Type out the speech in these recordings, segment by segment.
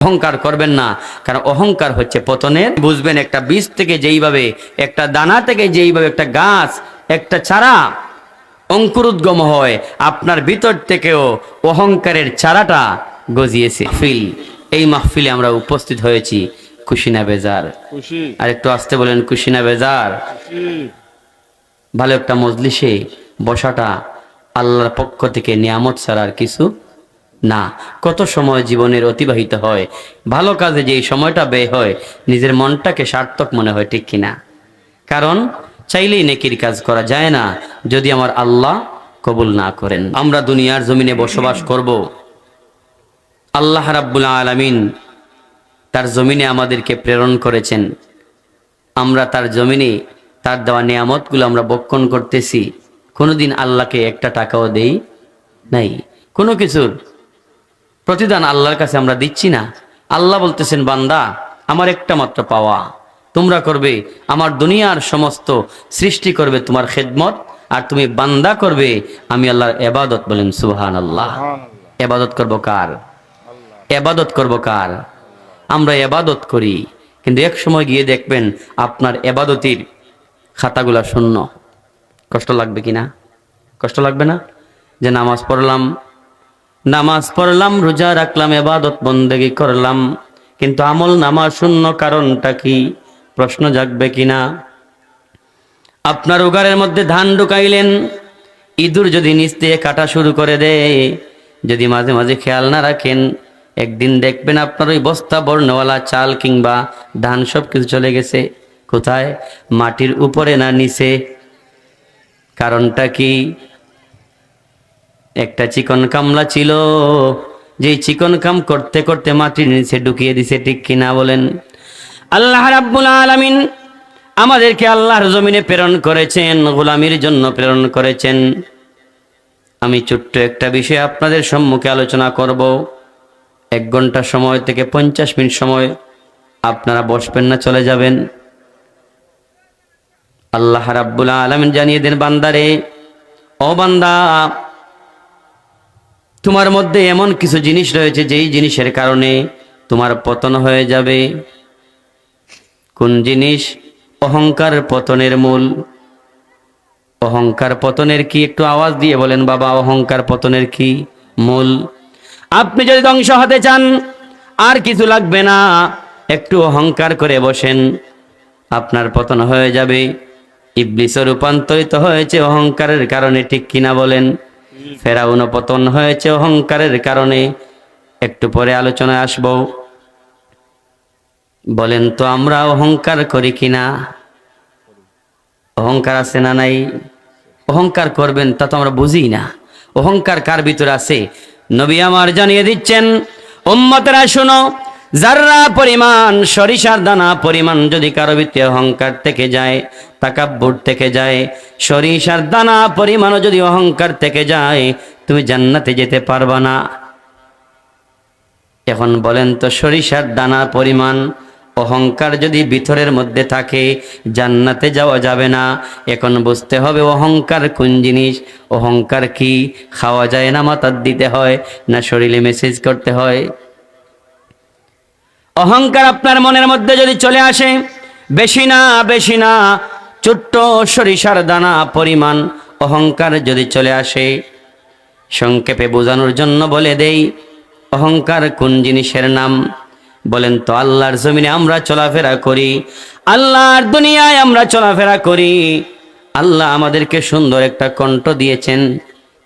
অহংকার করবেন না, কারণ অহংকার হচ্ছে পতনের। বুঝবেন একটা বীজ থেকে যেইভাবে, একটা দানা থেকে যেইভাবে একটা গাছ, একটা চারা অঙ্কুরোদ্গম হয়, আপনার ভিতর থেকেও অহংকারের চারাটা গজিয়েছে। মাহফিল, এই মাহফিলে আমরা উপস্থিত হয়েছি খুশি না বেজার? খুশি। আর একটু আসতে বলেন, খুশি না বেজার? খুশি। ভালো একটা মজলিসে বসাটা আল্লাহর পক্ষ থেকে নিয়ামত ছাড়া আর কিছু না। কত সময় জীবনের অতিবাহিত হয় ভালো কাজে, যে সময়টা ব্যয় হয় নিজের মনটাকে সার্থক মনে হয়, ঠিক কিনা? কারণ চাইলেই নেকির কাজ করা যায় না যদি আমার আল্লাহ কবুল না করেন। আমরা দুনিয়ার জমিনে বসবাস করব, আল্লাহ রাব্বুল আলামিন তার জমিনে আমাদেরকে প্রেরণ করেছেন। আমরা তার জমিনে তার দেওয়া নিয়ামতগুলো আমরা ভক্ষণ করতেছি। কোনোদিন আল্লাহকে একটা টাকাও দেই নাই, কোনো কিছুর প্রতিদান আল্লাহর কাছে আমরা দিচ্ছি না। আল্লাহ বলতেছেন, বান্দা আমার একটা মাত্র পাওয়া, তোমরা করবে আমার দুনিয়ার সমস্ত সৃষ্টি করবে তোমার খেদমত, আর তুমি বান্দা করবে আমি আল্লাহর ইবাদত। বলেন সুবহানাল্লাহ। ইবাদত করব কার? ইবাদত করব কার? আমরা ইবাদত করি, কিন্তু এক সময় গিয়ে দেখবেন আপনার ইবাদতির খাতাগুলা শূন্য। কষ্ট লাগবে কিনা? কষ্ট লাগবে না? যে নামাজ পড়লাম, রোজা রাখলাম, ইবাদত বন্দেগী করলাম, কিন্তু আমল নামা শূন্য। কারণটা কি? প্রশ্ন জাগবে কিনা? আপনার উগারের মধ্যে ধান ঢুকাইলেন, ইঁদুর যদি নিচ দিয়ে কাটা শুরু করে দেয়, যদি মাঝে মাঝে খেয়াল না রাখেন, একদিন দেখবেন আপনার ওই বস্তা বর্ণওয়ালা চাল কিংবা ধান সব কিছু চলে গেছে। কোথায়? মাটির উপরে না নিচে। কারণটা কি? একটা চিকন কামলা ছিল, যে চিকন কাম করতে করতে মাটির নিচে ঢুকিয়ে দিছে, ঠিক কিনা বলেন? আল্লাহ রাব্বুল আলামিন আমাদেরকে আল্লাহর জমিনে প্রেরণ করেছেন, গোলামির জন্য প্রেরণ করেছেন। আমি ছোট্ট একটা বিষয় আপনাদের সম্মুখে আলোচনা করব। 1 ঘন্টা সময় থেকে 50 মিনিট সময় আপনারা বসবেন না, চলে যাবেন। আল্লাহ রাব্বুল আলামিন জানিয়ে দেন, বান্দারে, ও বান্দা, তোমার মধ্যে এমন কিছু জিনিস রয়েছে যেই জিনিসের কারণে তোমার পতন হয়ে যাবে। কোন জিনিস? অহংকার পতনের মূল। অহংকার পতনের কি? একটু আওয়াজ দিয়ে বলেন বাবা, অহংকার পতনের কি মূল? আপনি যদি ধ্বংস হতে চান, আর কিছু লাগবে না, একটু অহংকার করে বসেন, আপনার পতন হয়ে যাবে। ইবলিসও রূপান্তরিত হয়েছে অহংকারের কারণে, ঠিক কিনা বলেন? ফেরাউনও পতন হয়েছে অহংকারের কারণে। একটু পরে আলোচনায় আসব। বলেন তো আমরা অহংকার করি কিনা? অহংকার আছে না নাই? অহংকার করবেন তা তো আমরা বুঝি না। অহংকার কার ভিতরে আছে? নবী আমার জানিয়ে দিচ্ছেন, উম্মতেরা শুনো, যাররা পরিমাণ, সরিষার দানা পরিমাণ যদি কারো ভিতরে অহংকার থেকে যায়, তাকাব্বুর থেকে যায়, সরিষার দানা পরিমাণও যদি অহংকার থেকে যায়, তুমি জান্নাতে যেতে পারবা না। এখন বলেন তো, সরিষার দানা পরিমাণ অহংকার যদি ভিতরের মধ্যে থাকে, জান্নাতে যাওয়া যাবে না। এখন বুঝতে হবে অহংকার কোন জিনিস, অহংকার কি? খাওয়া যায় না, মাথার দিতে হয় না শরীরে মেসেজ করতে হয়? অহংকার আপনার মনের মধ্যে যদি চলে আসে, বেশি না, ছোট্ট সরিষার দানা পরিমাণ অহংকার যদি চলে আসে, সংক্ষেপে বোঝানোর জন্য বলে দেই, অহংকার কোন জিনিসের নাম? বলেন তো, আল্লাহর জমিনে আমরা চলাফেরা করি, আল্লাহর দুনিয়ায় আমরা চলাফেরা করি, আল্লাহ আমাদেরকে সুন্দর একটা কণ্ঠ দিয়েছেন,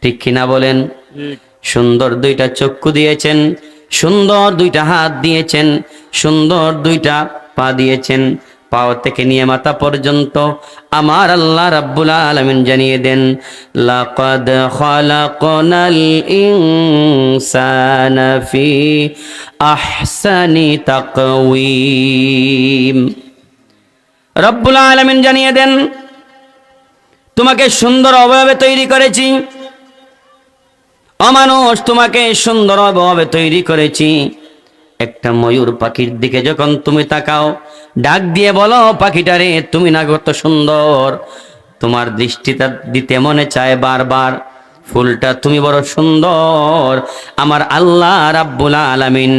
ঠিক কিনা বলেন? সুন্দর 2টা চক্ষু দিয়েছেন, সুন্দর 2টা হাত দিয়েছেন, সুন্দর 2টা পা দিয়েছেন। পাও থেকে নিয়ে মাথা পর্যন্ত আমার আল্লাহ রাব্বুল আলামিন জানিয়ে দেন, লাকাদ খালাকনাল ইনসানা ফি আহসানি তাকওয়িম। রব্বুল আলামিন জানিয়ে দেন, তোমাকে সুন্দর অবয়বে তৈরি করেছি। অমানুষ, তোমাকে সুন্দর অবয়বে তৈরি করেছি। একটা ময়ূর পাখির দিকে যখন তুমি তাকাও, ডাক দিয়ে বলো, পাখিটারে তুমি না কত সুন্দর, তোমার দৃষ্টিটা দিতে মনে চায় বারবার, ফুলটা তুমি বড় সুন্দর। আমার আল্লাহ রাব্বুল আলামিন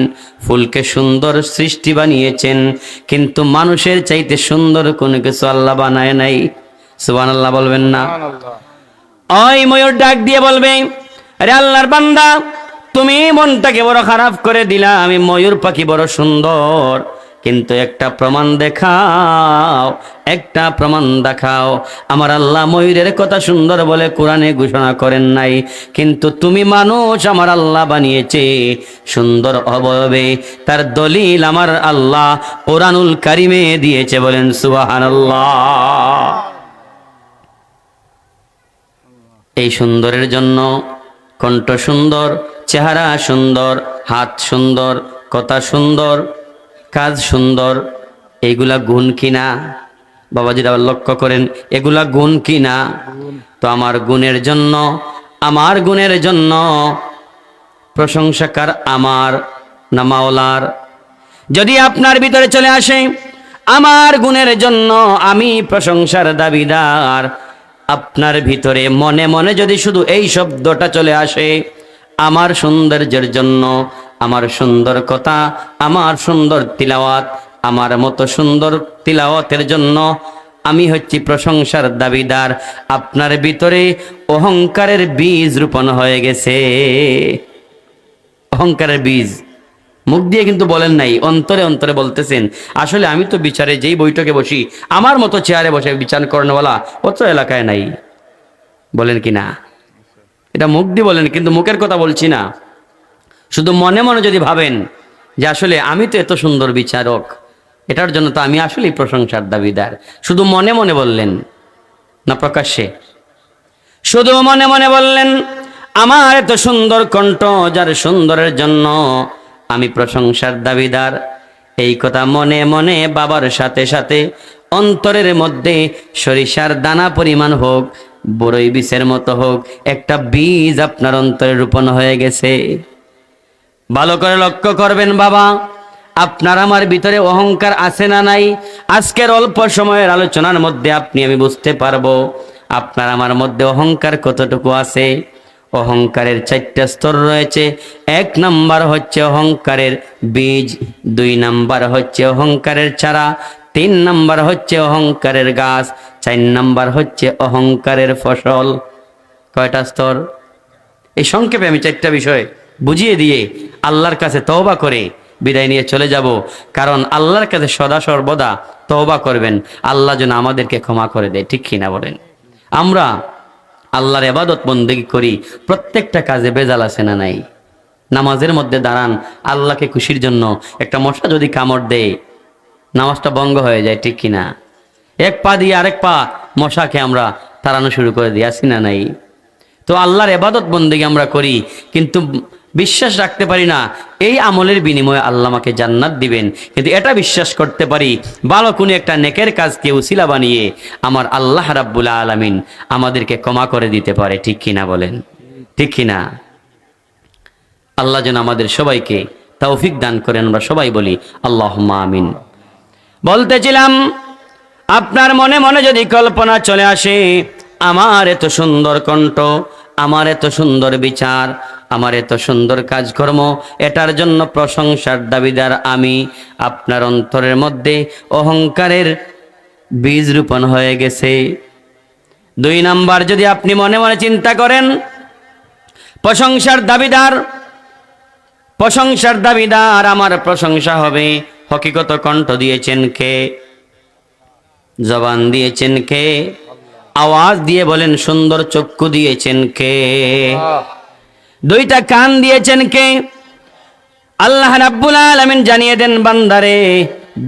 ফুলকে সুন্দর সৃষ্টি বানিয়েছেন, কিন্তু মানুষের চাইতে সুন্দর কোনো কিছু আল্লাহ বানায় নাই। সুবহানাল্লাহ বলবেন না? ওই ময়ূর ডাক দিয়ে বলবে, আরে আল্লাহর বান্দা, তুমি মনটাকে বড় খারাপ করে দিলা। আমি ময়ূর পাখি বড় সুন্দর, কিন্তু একটা প্রমাণ দেখাও, একটা প্রমাণ দেখাও। আমার আল্লাহ ময়ূরের কথা সুন্দর বলে কোরআনে ঘোষণা করেন নাই, কিন্তু তুমি মানুষ আমার আল্লাহ বানিয়েছে সুন্দর অবয়বে। তার দলিল আমার আল্লাহ কোরআনুল কারিমে দিয়েছে। বলেন সুবহানাল্লাহ। এই সুন্দরের জন্য কণ্ঠ সুন্দর, চেহারা সুন্দর, হাত সুন্দর, কথা সুন্দর, কাজ সুন্দর, এইগুলা গুণ কিনা? বাবাজিরা লক্ষ্য করেন, এগুলা গুণ কিনা? তো আমার গুণের জন্য প্রশংসাকার আমার না মাওলার? যদি আপনার ভিতরে চলে আসে আমার গুণের জন্য আমি প্রশংসার দাবিদার, আপনার ভিতরে মনে মনে যদি শুধু এই শব্দটা চলে আসে, আমার সৌন্দর্যের জন্য, আমার সুন্দর কথা, আমার সুন্দর তিলাওয়াত, আমার মতো সুন্দর তিলাওয়াতের জন্য আমি হচ্ছি প্রশংসার দাবিদার, আপনার ভিতরে অহংকারের বীজ রোপণ হয়ে গেছে। অহংকারের বীজ মুখ দিয়ে কিন্তু বলেন নাই, অন্তরে অন্তরে বলতেছেন, আসলে আমি তো বিচারে যেই বৈঠকে বসি, আমার মতো চেয়ারে বসে বিচার করেনওয়ালা অত এলাকায় নাই। বলেন কি না? এটা মুখ দিয়ে বলেন, কিন্তু মুখের কথা বলছি না। শুধু মনে মনে যদি ভাবেন যে আসলে আমি তো এত সুন্দর বিচারক, এটার জন্য তো আমি আসলেই প্রশংসার দাবিদার, শুধু মনে মনে বললেন না প্রকাশ্যে? শুধু মনে মনে বললেন, আমার এত সুন্দর কণ্ঠ, যার সুন্দরের জন্য আমি প্রশংসার দাবিদার। এই কথা মনে মনে বাবার সাথে সাথে অন্তরের মধ্যে সরিষার দানা পরিমাণ হোক, বড়ই বীজের মতো হোক, একটা বীজ আপনার অন্তরে রোপণ হয়ে গেছে। ভালো করে লক্ষ্য করবেন বাবা, আপনার আমার ভিতরে অহংকার আছে না নাই? আজকের অল্প সময়ের আলোচনার মধ্যে আপনি আমি বুঝতে পারবো আপনার আমার মধ্যে অহংকার কতটুকু আছে। অহংকারের 4টা স্তর রয়েছে। 1 নাম্বার হচ্ছে অহংকারের বীজ, 2 নাম্বার হচ্ছে অহংকারের চারা, 3 নাম্বার হচ্ছে অহংকারের গাছ, 4 নাম্বার হচ্ছে অহংকারের ফসল। কয়টা স্তর? এই সংক্ষেপে আমি 4টা বিষয় বুঝিয়ে দিয়ে আল্লাহর কাছে তওবা করে বিদায় নিয়ে চলে যাব। কারণ আল্লাহর কাছে সদা সর্বদা তওবা করবেন, আল্লাহ যেন আমাদেরকে ক্ষমা করে দেয়। ঠিক কিনা বলেন? আমরা আল্লাহর ইবাদত বন্দেগী করি, প্রত্যেকটা কাজে ভেজাল আছে না নাই? নামাজের মধ্যে দাঁড়ান আল্লাহকে খুশির জন্য, একটা মশা যদি কামড় দেয় নামাজটা ভঙ্গ হয়ে যায়। ঠিক কিনা? এক পা দিয়ে আরেক পা মশাকে আমরা তাড়ানো শুরু করে দিই, আসি না নাই? তো আল্লাহর ইবাদত বন্দেগী আমরা করি, কিন্তু বিশ্বাস রাখতে পারি না এই আমলের বিনিময়ে আল্লাহ আমাকে জান্নাত দিবেন, কিন্তু এটা বিশ্বাস করতে পারি ভালো কোনো একটা নেকের কাজকে উসিলা বানিয়ে আমার আল্লাহ রাব্বুল আলামিন আমাদেরকে ক্ষমা করে দিতে পারে। ঠিক কিনা বলেন? ঠিক কিনা? আল্লাহ যেন আমাদের সবাইকে তৌফিক দান করেন। আমরা সবাই বলি আল্লাহুম্মা আমিন। বলতেছিলাম, আপনার মনে মনে যদি কল্পনা চলে আসে আমার এত সুন্দর কণ্ঠ, আমার এত সুন্দর বিচার, আমার এত সুন্দর কাজকর্ম, এটার জন্য প্রশংসার দাবিদার আমি, আপনার অন্তরের মধ্যে অহংকারের বীজ রোপণ হয়ে গেছে। 2 নাম্বার, যদি আপনি মনে মনে চিন্তা করেন প্রশংসার দাবিদার আমার প্রশংসা হবে, হকিকত কণ্ঠ দিয়েছেন কে? জবান দিয়েছেন কে? আওয়াজ দিয়ে বলেন। সুন্দর চক্ষু দিয়েছেন কে? 2টা কান দিয়েছেন কে? আল্লাহ রাব্বুল আলামিন জানিয়ে দেন, বান্দারে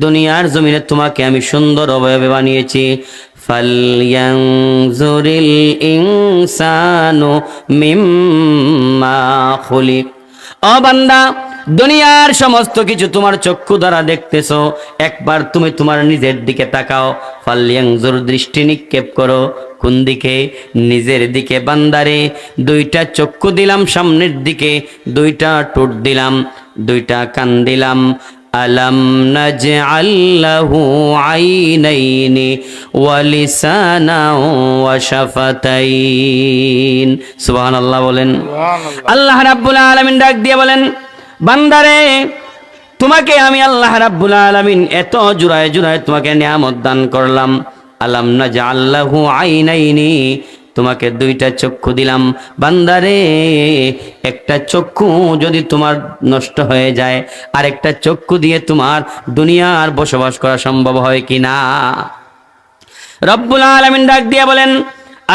দুনিয়ার জমিনে তোমাকে আমি সুন্দর অবয়বে বানিয়েছি। ফালয়ানজুরিল ইনসানু মিম্মা খুলিক। ও বান্দা, দুনিয়ার সমস্ত কিছু তোমার চক্ষু দ্বারা দেখতেছো, একবার তুমি তোমার নিজের দিকে তাকাও। ফালয়ানজুর, দৃষ্টি নিক্ষেপ করো। কোন দিকে? নিজের দিকে। বান্দারে 2টা চক্ষু দিলাম সামনের দিকে, 2টা ঠোঁট দিলাম, 2টা কান দিলাম, আলাম নাজআল লাহু আইনাইনি ওয়া লিসানাও ওয়া শাফাতাইন। সুবহানাল্লাহ বলেন। আল্লাহ রাব্বুল আলামিন ডাক দিয়ে বলেন, বান্দারে তোমাকে আমি আল্লাহ রাব্বুল আলামিন এত জুড়ায় জুড়ায় তোমাকে নিয়ামত দান করলাম। আলাম নাজআল লাহু আইনাইনি, তোমাকে দুইটা চক্ষু দিলাম। বান্দারে একটা চক্ষু যদি তোমার নষ্ট হয়ে যায়, আর একটা চক্ষু দিয়ে তোমার দুনিয়ার বসবাস করা সম্ভব হয় কিনা? রব্বুল আলামিন ডাক দিয়ে বলেন,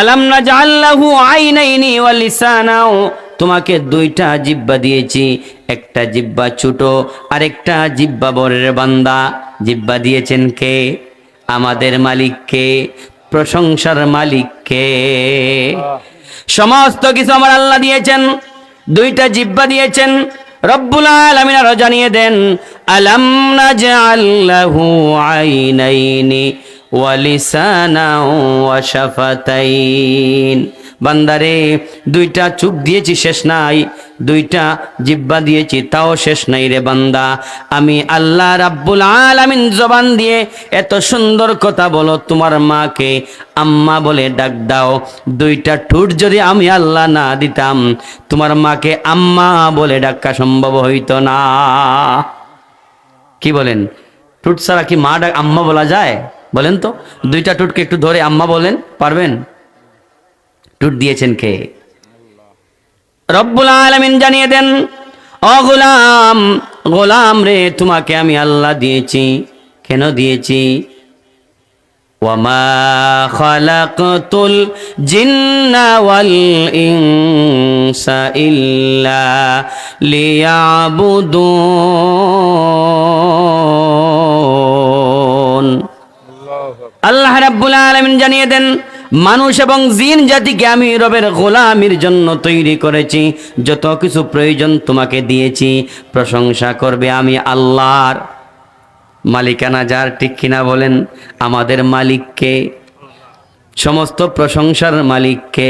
আলাম নাজআল লাহু আইনাইনি ওয়া লিসানাও, তোমাকে দুইটা জিহ্বা দিয়েছি, একটা জিহ্বা ছোট আর একটা জিহ্বা বড়ের বান্দা। জিহ্বা দিয়েছেন কে? আমাদের মালিককে, প্রশংসার মালিককে। সমস্ত কিছু আমার আল্লাহ দিয়েছেন, দুইটা জিহ্বা দিয়েছেন। রব্বুল আলামিন আরো জানিয়ে দেন, আলাম নাজআল লাহু আইনাইনি ওয়া লিসানাও ওয়া শাফাতাইন। বান্দারে দুইটা চোখ দিয়েছি শেষ নাই, দুইটা জিহ্বা দিয়েছি তাও শেষ নাই রে বান্দা। আমি আল্লাহ রাব্বুল আলামিন জবান দিয়ে এত সুন্দর কথা বলো, তোমার মাকে আম্মা বলে ডাক দাও। দুইটা ঠোঁট যদি আমি আল্লাহ না দিতাম, তোমার মাকে আম্মা বলে ডাকা সম্ভব হইতো না। কি বলেন? ঠোঁট ছাড়া কি মা ডাক আম্মা বলা যায়? বলেন তো, দুইটা ঠোঁটকে একটু ধরে আম্মা বলেন, পারবেন? ঠোঁট দিয়েছেন কে? রব্বুল আলামিন জানিয়ে দেন, ও গোলাম, গোলাম রে তোমাকে আমি আল্লাহ দিয়েছি। কেন দিয়েছি? ওয়ামা খালাকতুল জিন্না ওয়াল ইনসা ইল্লা লিয়াবুদুন। আল্লাহ রাব্বুল আলামিন জানিয়ে দেন, মানুষ এবং জিন জাতিকে আমি রবের গোলামির জন্য তৈরি করেছি। যত কিছু প্রয়োজন তোমাকে দিয়েছি, প্রশংসা করবে আমি আল্লাহর। মালিকানা যার, ঠিক কিনা বলেন? আমাদের মালিককে, সমস্ত প্রশংসার মালিককে।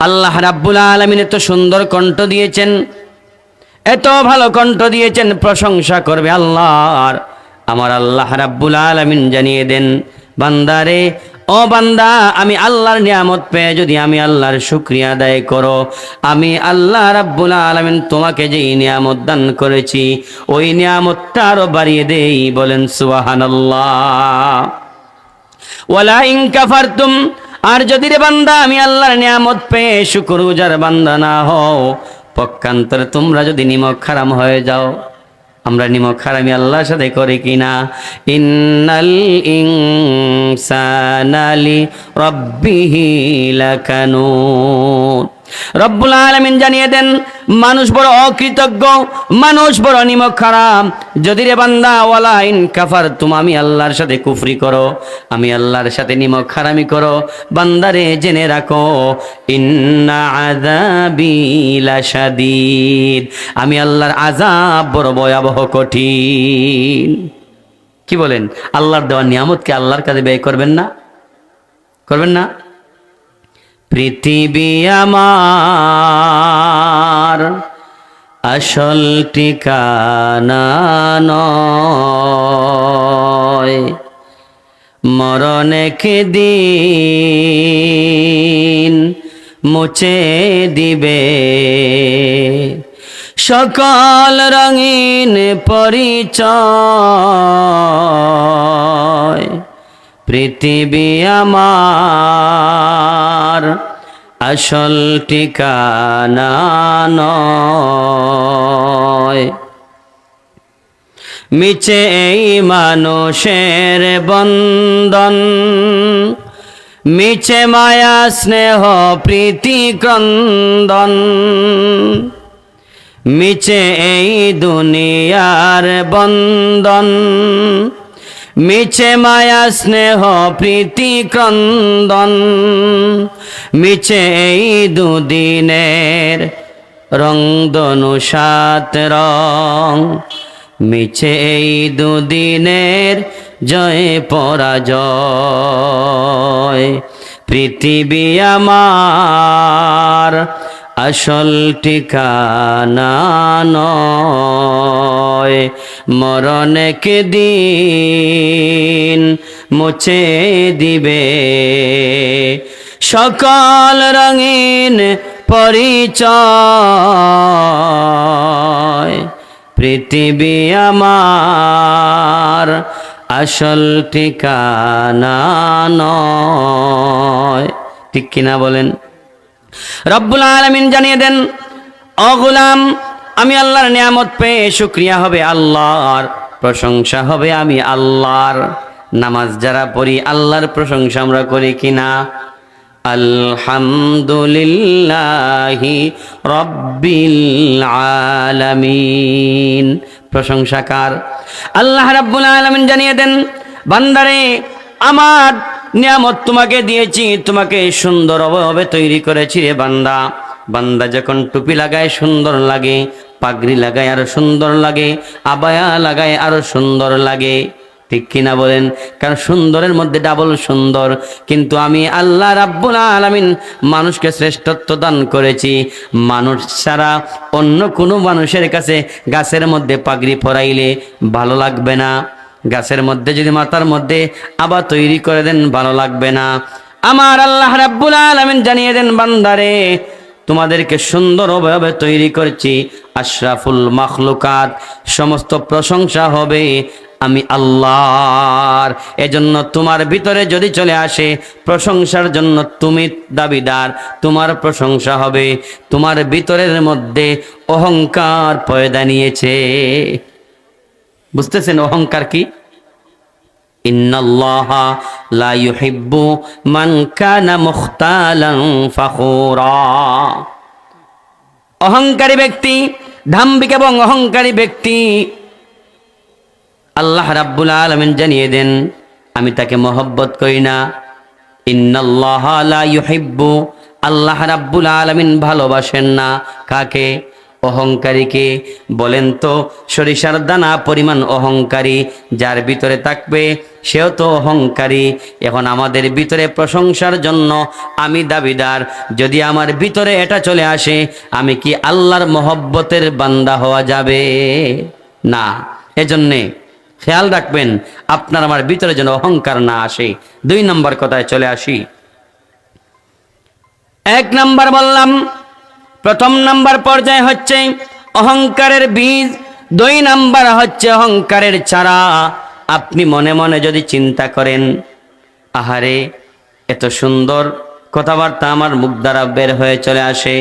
আল্লাহ রাব্বুল আলামিন এত সুন্দর কণ্ঠ দিয়েছেন, এত ভালো কণ্ঠ দিয়েছেন, প্রশংসা করবে আল্লাহর। আমার আল্লাহ রাব্বুল আলামিন জানিয়ে দেন, বান্দারে ও বান্দা, আমি আল্লাহর নিয়ামত পেয়ে যদি আমি আল্লাহর শুকরিয়া আদায় করো, আমি আল্লাহ রাব্বুল আলামিন তোমাকে যেই নিয়ামত দান করেছি ওই নিয়ামতটা আরো বাড়িয়ে দেই। বলেন সুবহানাল্লাহ। ওয়ালা ইন কাফারতুম, আর যদি রে বান্দা আমি আল্লাহর নিয়ামত পেয়ে শুকরগুজার বান্দা না হও, পক্ষান্তরে তোমরা যদি নিমক হারাম হয়ে যাও। আমরা নিমক হারামি আল্লাহর সাথে করি কিনা? ইন্নাল ইনসানা লিরাব্বিহি লাকানুন। রব্বুল আলামিন জানিয়ে দেন, মানুষ বড় অকৃতজ্ঞ, মানুষ বড় নিমক হারাম। যদি রে বান্দা ওয়ালা ইন কাফারতুম, আমি আল্লাহর সাথে কুফরি করো, আমি আল্লাহর সাথে নিমক হারামি করো, বান্দারে জেনে রাখো, ইন্না আযাবি লাশাদীদ, আমি আল্লাহর আযাব বড় ভয়াবহ, কঠিন। কি বলেন? আল্লাহর দেওয়া নিয়ামতকে আল্লাহর কাছে ব্যয় করবেন না? করবেন না? পৃথিবী আমার আসল ঠিকানা নয়, মরণ একদিন মুছে দিবে সকল রঙিন পরিচয়। পৃথিবী আমার আসল ঠিকানা নয়, মিছে এই মানুষের বন্ধন, মিছে মায়া স্নেহ প্রীতি ক্রন্দন, মিছে এই দুনিয়ার বন্ধন, মিছে মায়া স্নেহ প্রীতি ক্রন্দন, মিছে এই দুদিনের রংধনু সাত রং, মিছে এই দুদিনের জয় পরাজয়। পৃথিবী আমার আসল ঠিকানা নয়, মরণে কে দিন মুছে দিবে সকল রঙিন পরিচয়। পৃথিবী আমার আসল ঠিকানা নয়। ঠিক কিনা বলেন? রব্বুল আলামিন জানিয়ে দেন, ও গোলাম, আমি আল্লাহর নিয়ামত পেয়ে শুকরিয়া হবে আল্লাহর, প্রশংসা হবে আমি আল্লাহর। নামাজ যারা পড়ি আল্লাহর প্রশংসা আমরা করি কিনা? আলহামদুলিল্লাহি রব্বিল আলামিন। প্রশংসাকার আল্লাহ রাব্বুল আলামিন জানিয়ে দেন, বান্দারে আমার নিয়ামত তোমাকে দিয়েছি, তোমাকে সুন্দর অবয়বে তৈরি করেছি রে বান্দা। বান্দা যখন টুপি লাগায় সুন্দর লাগে, পাগড়ি লাগায় আরো সুন্দর লাগে, আবায়া লাগায় আরো সুন্দর লাগে। ঠিক কিনা বলেন? কারণ সুন্দরের মধ্যে ডাবল সুন্দর। কিন্তু আমি আল্লাহ রাব্বুল আলামিন মানুষকে শ্রেষ্ঠত্ব দান করেছি। মানুষ ছাড়া অন্য কোনো মানুষের কাছে গাছের মধ্যে পাগড়ি পরাইলে ভালো লাগবে না, গাছের মধ্যে যদি মাথার মধ্যে আবার তৈরি করে দেন ভালো লাগবে না। আমার আল্লাহ রাব্বুল আলামিন জানিয়ে দেন, বান্দারে তোমাদেরকে সুন্দরভাবে তৈরি করেছি, আশরাফুল মাখলুকাত, সমস্ত প্রশংসা হবে আমি আল্লাহর। এজন্য তোমার ভিতরে যদি চলে আসে প্রশংসার জন্য তুমি দাবিদার, তোমার প্রশংসা হবে। তোমার ভিতরের মধ্যে অহংকার পয়দা নিয়েছে। বুঝতেছেন অহংকার কি? ইন্নাল্লাহা লা ইউহিব্বু মান কানা মুখতালান ফাখুরা। অহংকারী ব্যক্তি, দাম্ভিক এবং অহংকারী ব্যক্তি আল্লাহ রাব্বুল আলামিন জানিয়ে দেন আমি তাকে মহব্বত করি না। ইন্নাল্লাহা লা ইউহিব্বু, আল্লাহ রাব্বুল আলামিন ভালোবাসেন না কাকে? অহংকারীকে। বলেন তো, সরিষার দানা পরিমাণ অহংকারী যার ভিতরে থাকবে সেও তো অহংকারী। এখন আমাদের ভিতরে প্রশংসার জন্য আমি দাবিদার। যদি আমার ভিতরে এটা চলে আসে, আমি কি আল্লাহর মহব্বতের বান্দা হওয়া যাবে না। এজন্যে খেয়াল রাখবেন আপনার আমার ভিতরে যেন অহংকার না আসে। 2 নম্বর কথায় চলে আসি। 1 নম্বর বললাম, প্রথম নাম্বার পর্যায়ে হচ্ছে অহংকারের বীজ, 2 নাম্বার হচ্ছে অহংকারের চারা। আপনি মনে মনে যদি চিন্তা করেন, আহারে এত সুন্দর কথাবার্তা আমার মুখ দ্বারা বের হয়ে চলে আসে,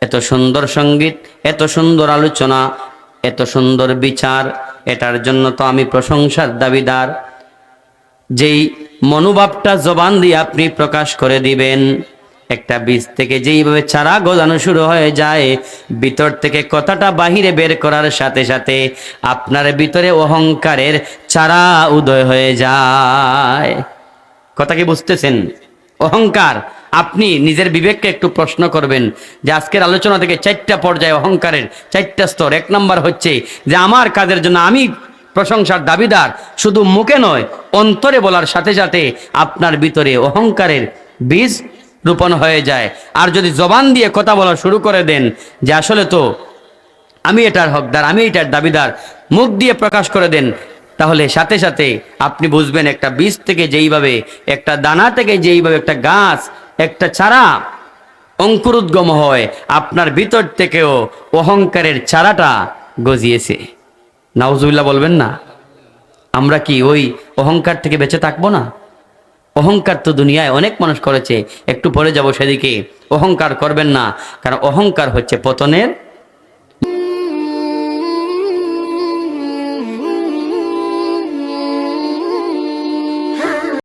এত সুন্দর সঙ্গীত, এত সুন্দর আলোচনা, এত সুন্দর বিচার, এটার জন্য তো আমি প্রশংসার দাবিদার। যেই মনোভাবটা জবান দিয়ে আপনি প্রকাশ করে দিবেন, একটা বীজ থেকে যেইভাবে চারা গজানো শুরু হয়ে যায়, ভিতর থেকে কথাটা বাহিরে বের করার সাথে সাথে আপনার ভিতরে অহংকারের চারা উদয় হয়ে যায়। কথা কি বুঝতেছেন? অহংকার, আপনি নিজের বিবেককে একটু প্রশ্ন করবেন যে আজকের আলোচনা থেকে 4টা পর্যায়ে অহংকারের 4টা স্তর। 1 নম্বর হচ্ছে যে আমার কাজের জন্য আমি প্রশংসার দাবিদার, শুধু মুখে নয় অন্তরে বলার সাথে সাথে আপনার ভিতরে অহংকারের বীজ রোপণ হয়ে যায়। আর যদি জবান দিয়ে কথা বলা শুরু করে দেন যে আসলে তো আমি এটার হকদার, আমি এটার দাবিদার, মুখ দিয়ে প্রকাশ করে দেন, তাহলে সাথে সাথে আপনি বুঝবেন একটা বীজ থেকে যেইভাবে, একটা দানা থেকে যেইভাবে একটা গাছ, একটা চারা অঙ্কুরোদ্গম হয়, আপনার ভিতর থেকেও অহংকারের চারাটা গজিয়েছে। নাউজুবিল্লাহ বলবেন না? আমরা কি ওই অহংকার থেকে বেঁচে থাকবো না? অহংকার তো দুনিয়ায় অনেক মানুষ করেছে, একটু পরে যাব সেদিকে। অহংকার করবেন না, কারণ অহংকার হচ্ছে পতনের